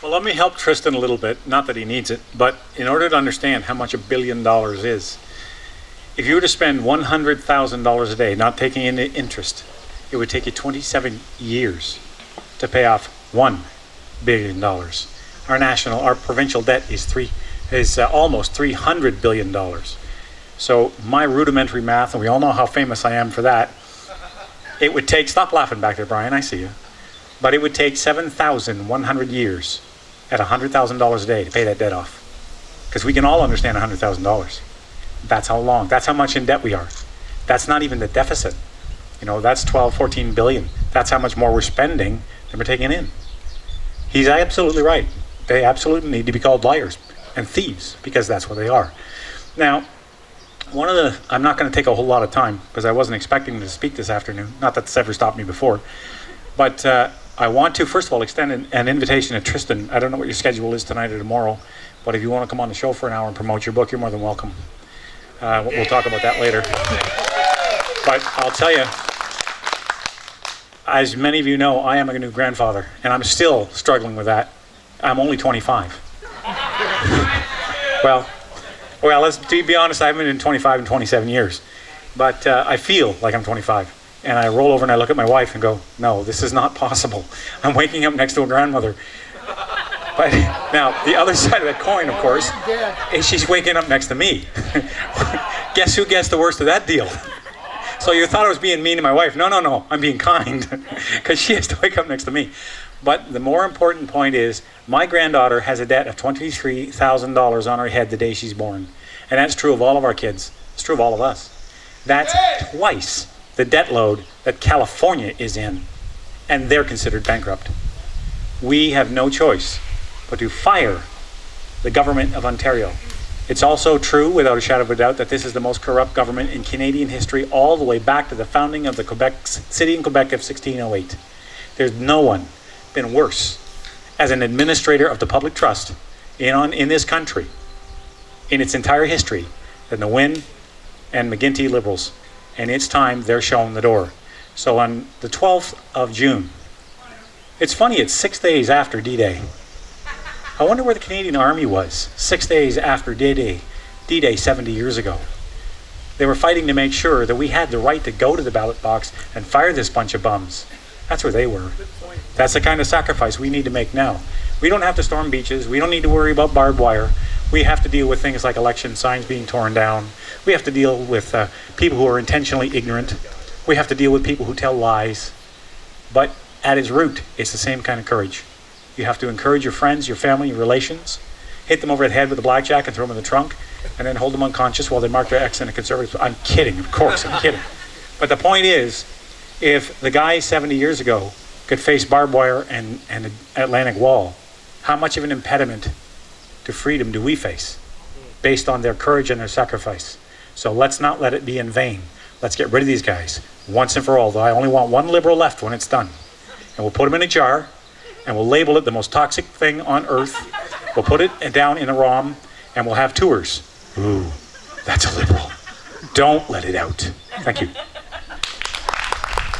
Well, let me help Tristan a little bit. Not that he needs it, but in order to understand how much $1 billion is, if you were to spend $100,000 a day, not taking into interest, it would take you 27 years to pay off $1 billion. Our provincial debt is almost $300 billion. So my rudimentary math, and we all know how famous I am for that, it would take, stop laughing back there, Brian, I see you, but it would take 7,100 years at $100,000 a day to pay that debt off. Because we can all understand $100,000. That's how long, that's how much in debt we are. That's not even the deficit. You know, that's 12, 14 billion. That's how much more we're spending than we're taking in. He's absolutely right. They absolutely need to be called liars and thieves, because that's what they are. Now, I'm not going to take a whole lot of time because I wasn't expecting to speak this afternoon. Not that this ever stopped me before. But I want to, first of all, extend an invitation to Tristan. I don't know what your schedule is tonight or tomorrow, but if you want to come on the show for an hour and promote your book, you're more than welcome. We'll talk about that later. But I'll tell you, as many of you know, I am a new grandfather, and I'm still struggling with that. I'm only 25. Well, to be honest, I haven't been in 25 and 27 years. But I feel like I'm 25. And I roll over and I look at my wife and go, no, this is not possible. I'm waking up next to a grandmother. But now, the other side of that coin, of course, is she's waking up next to me. Guess who gets the worst of that deal? So you thought I was being mean to my wife. No, I'm being kind, because she has to wake up next to me. But the more important point is, my granddaughter has a debt of $23,000 on her head the day she's born. And that's true of all of our kids. It's true of all of us. That's twice the debt load that California is in, and they're considered bankrupt. We have no choice but to fire the government of Ontario. It's also true, without a shadow of a doubt, that this is the most corrupt government in Canadian history, all the way back to the founding of the city in Quebec of 1608. There's no one been worse as an administrator of the public trust in this country, in its entire history, than the Wynne and McGuinty Liberals. And it's time they're showing the door. So on the 12th of June, it's funny, it's 6 days after D-Day. I wonder where the Canadian Army was 6 days after D-Day 70 years ago. They were fighting to make sure that we had the right to go to the ballot box and fire this bunch of bums. That's where they were. That's the kind of sacrifice we need to make now. We don't have to storm beaches. We don't need to worry about barbed wire. We have to deal with things like election signs being torn down. We have to deal with people who are intentionally ignorant. We have to deal with people who tell lies. But at its root, it's the same kind of courage. You have to encourage your friends, your family, your relations, hit them over the head with a blackjack and throw them in the trunk, and then hold them unconscious while they mark their X in a conservative. I'm kidding, of course, I'm kidding. But the point is, if the guy 70 years ago could face barbed wire and an Atlantic wall, how much of an impediment to freedom do we face based on their courage and their sacrifice? So let's not let it be in vain. Let's get rid of these guys once and for all. I only want one Liberal left when it's done. And we'll put them in a jar, and we'll label it the most toxic thing on earth. We'll put it down in a ROM, and we'll have tours. Ooh, that's a Liberal. Don't let it out. Thank you.